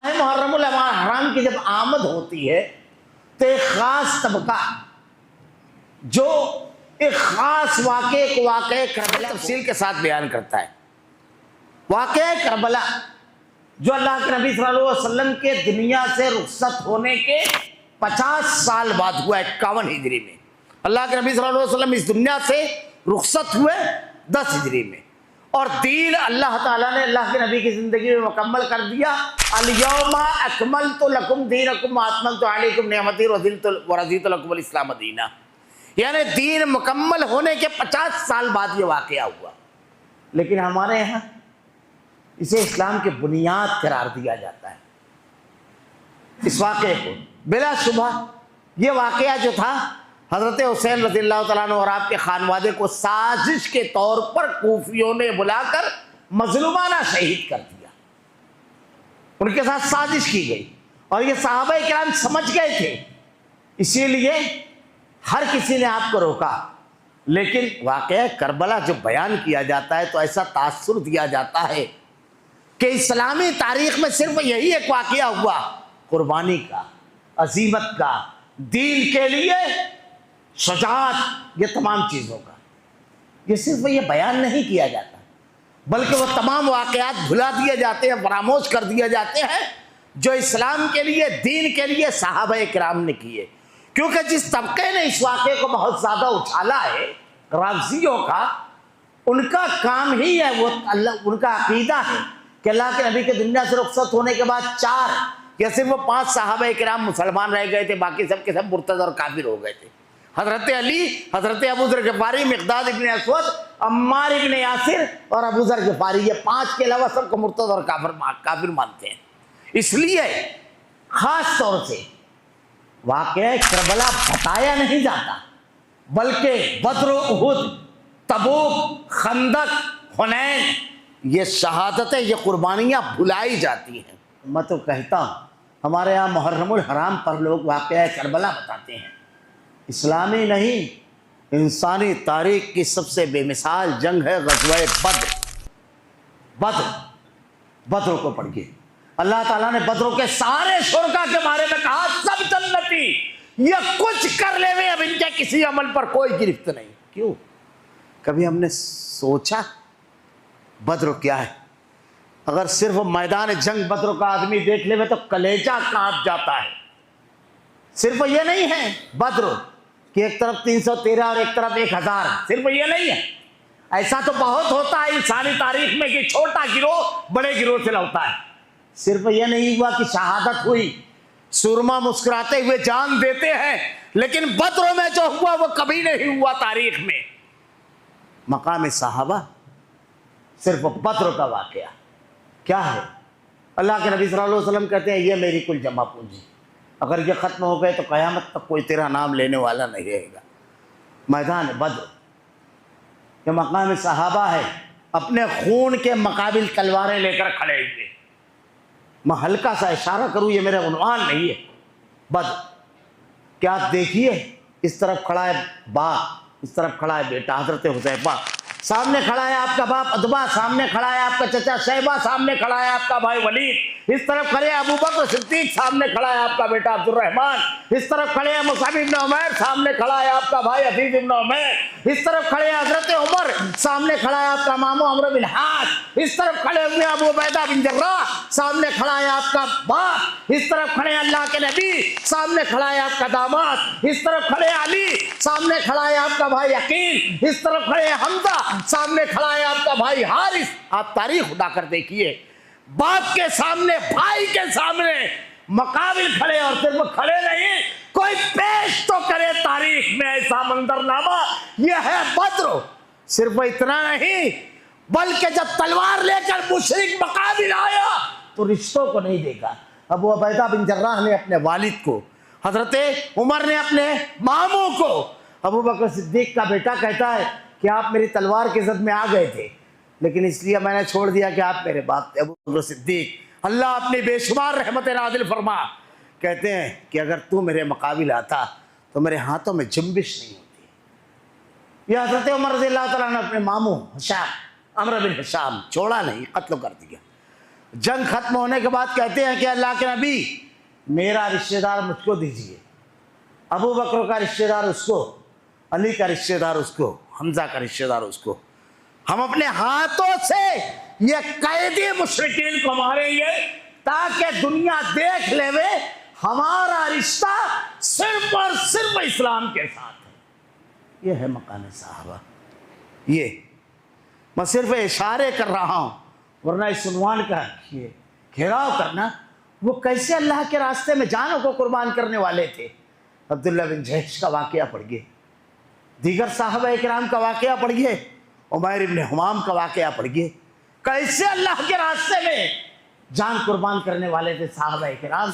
محرم الحرام کی جب آمد ہوتی ہے تو ایک خاص طبقہ جو ایک خاص واقعے کربلا تفصیل کے ساتھ بیان کرتا ہے. واقعہ کربلا جو اللہ کے نبی صلی اللہ علیہ وسلم کے دنیا سے رخصت ہونے کے 50 سال بعد ہوا. 51 ہجری میں اللہ کے نبی صلی اللہ علیہ وسلم اس دنیا سے رخصت ہوئے 10 ہجری میں, اور دین اللہ تعالیٰ نے اللہ کے نبی کی زندگی میں مکمل کر دیا. الیوم اکملت لکم دینکم واتممت علیکم نعمتی ورضیت لکم الاسلام دینا. یعنی دین مکمل ہونے کے 50 سال بعد یہ واقعہ ہوا. لیکن ہمارے یہاں اسے اسلام کی بنیاد قرار دیا جاتا ہے. اس واقعے کو بلا شبہ یہ واقعہ جو تھا حضرت حسین رضی اللہ تعالیٰ عنہ اور آپ کے خانوادے کو سازش کے طور پر کوفیوں نے بلا کر مظلومانہ شہید کر دیا. ان کے ساتھ سازش کی گئی اور یہ صحابہ کرام سمجھ گئے تھے, اسی لیے ہر کسی نے آپ کو روکا. لیکن واقعہ کربلا جو بیان کیا جاتا ہے تو ایسا تاثر دیا جاتا ہے کہ اسلامی تاریخ میں صرف یہی ایک واقعہ ہوا قربانی کا, عزیمت کا, دین کے لیے شجاعت, یہ تمام چیزوں کا. یہ صرف یہ بیان نہیں کیا جاتا بلکہ وہ تمام واقعات بھلا دیے جاتے ہیں, فراموش کر دیے جاتے ہیں جو اسلام کے لیے, دین کے لیے صحابہ کرام نے کیے. کیونکہ جس طبقے نے اس واقعے کو بہت زیادہ اچھالا ہے رافضیوں کا, ان کا کام ہی ہے, وہ اللہ ان کا عقیدہ ہے کہ اللہ کے نبی کے دنیا سے رخصت ہونے کے بعد 4 یا صرف 5 صحابہ کرام مسلمان رہ گئے تھے, باقی سب کے سب مرتد اور کافر ہو گئے تھے. حضرت علی, حضرت ابو ذر غفاری, مقداد ابن اسود, عمار ابن یاسر اور ابو ذر غفاری, یہ 5 کے علاوہ سب کو مرتد اور کافر مانتے ہیں. اس لیے خاص طور سے واقعہ کربلا بتایا نہیں جاتا بلکہ بدر و احد, تبوک, خندق, حنین, یہ شہادتیں, یہ قربانیاں بھلائی جاتی ہیں. میں تو کہتا ہوں ہمارے ہاں محرم الحرام پر لوگ واقعہ کربلا بتاتے ہیں. اسلامی نہیں, انسانی تاریخ کی سب سے بے مثال جنگ ہے غزوہ بدر. بدر کو پڑھیے. اللہ تعالیٰ نے بدروں کے سارے شرکا کے بارے میں کہا سب جنتی, یہ کچھ کر لے ہوئے, اب ان کے کسی عمل پر کوئی گرفت نہیں. کیوں؟ کبھی ہم نے سوچا بدر کیا ہے؟ اگر صرف میدان جنگ بدر کا آدمی دیکھ لے تو کلیجہ کانپ جاتا ہے. صرف یہ نہیں ہے بدر کہ ایک طرف 313 اور ایک طرف 1000, صرف یہ نہیں ہے. ایسا تو بہت ہوتا ہے انسانی تاریخ میں کہ چھوٹا گروہ بڑے گروہ سے لڑتا ہے. صرف یہ نہیں ہوا کہ شہادت ہوئی, سرما مسکراتے ہوئے جان دیتے ہیں, لیکن بدر میں جو ہوا وہ کبھی نہیں ہوا تاریخ میں. مقام صحابہ صرف بدر کا واقعہ کیا ہے؟ اللہ کے نبی صلی اللہ علیہ وسلم کہتے ہیں یہ میری کل جمع پونجی, اگر یہ ختم ہو گئے تو قیامت تک کوئی تیرا نام لینے والا نہیں رہے گا. میدان بدر یہ مقام صحابہ ہے, اپنے خون کے مقابل تلواریں لے کر کھڑے ہوئے. میں ہلکا سا اشارہ کروں, یہ میرا عنوان نہیں ہے. بدر کیا آپ دیکھیے, اس طرف کھڑا ہے باپ, اس طرف کھڑا ہے بیٹا حضرت حذیفہ, سامنے کھڑا ہے آپ کا باپ عتبہ, سامنے کھڑا ہے آپ کا چچا شیبہ, سامنے کھڑا ہے آپ کا بھائی ولید, اس طرف کھڑے ہیں ابو بکر صدیق, سامنے کھڑا ہے آپ کا بیٹا عبد الرحمن, اس طرف کھڑے ہیں مصعب ابن عمیر, سامنے کھڑا ہے آپ کا بھائی حفیظ ابن عمیر, اس طرف کھڑے ہیں حضرت عمر, سامنے کھڑا ہے آپ کا ماموں عمرو بن حاص, اس طرف کھڑے ہوئے ابو عبیدہ بن جراح, سامنے کھڑا ہے آپ کا باپ, اس طرف کھڑے ہیں اللہ کے نبی, سامنے کھڑا ہے آپ کا داماد, اس طرف کھڑے ہیں علی, سامنے کھڑا ہے آپ کا بھائی عقیل, اس طرف کھڑے ہیں حمزہ, سامنے کھڑا ہے آپ کا بھائی حارث. آپ تاریخ اٹھا کر دیکھیے, باپ کے سامنے, بھائی کے سامنے مقابل کھڑے, اور صرف کھڑے نہیں, کوئی پیش تو کرے تاریخ میں ایسا منظرنامہ. یہ ہے بدر. صرف اتنا نہیں بلکہ جب تلوار لے کر مشرک مقابل آیا تو رشتوں کو نہیں دیکھا. ابو عبیدہ بن جراح نے اپنے والد کو, حضرت عمر نے اپنے ماموں کو, ابو بکر صدیق کا بیٹا کہتا ہے کہ آپ میری تلوار کی زد میں آ گئے تھے, لیکن اس لیے میں نے چھوڑ دیا کہ آپ میرے باپ تھے. ابو بکر صدیق, اللہ اپنی بے شمار رحمت نازل فرما, کہتے ہیں کہ اگر تو میرے مقابل آتا تو میرے ہاتھوں میں جنبش نہیں ہوتی. یہ حضرت عمر رضی اللہ تعالیٰ نے اپنے ماموں ہشام, عمرو بن ہشام, چھوڑا نہیں, قتل کر دیا. جنگ ختم ہونے کے بعد کہتے ہیں کہ اللہ کے نبی میرا رشتہ دار مجھ کو دیجیے، ابو بکر کا رشتہ دار اس کو، علی کا رشتہ دار اس کو، حمزہ کا رشتہ دار اس کو، ہم اپنے ہاتھوں سے یہ قیدی مشرکین کو ماریں گے تاکہ دنیا دیکھ لے ہمارا رشتہ صرف اور صرف اسلام کے ساتھ ہے۔ یہ ہے مکان صحابہ۔ یہ میں صرف اشارے کر رہا ہوں، ورنہ اس عنوان کا گھیراؤ کرنا، وہ کیسے اللہ کے راستے میں جانوں کو قربان کرنے والے تھے۔ عبداللہ بن جحش کا واقعہ پڑھیے، دیگر صحابہ کرام کا واقعہ پڑھیے، عمیر بن حمام کا واقعہ پڑھیے، کیسے اللہ کے راستے میں جان قربان کرنے والے تھے صحابہ کرام۔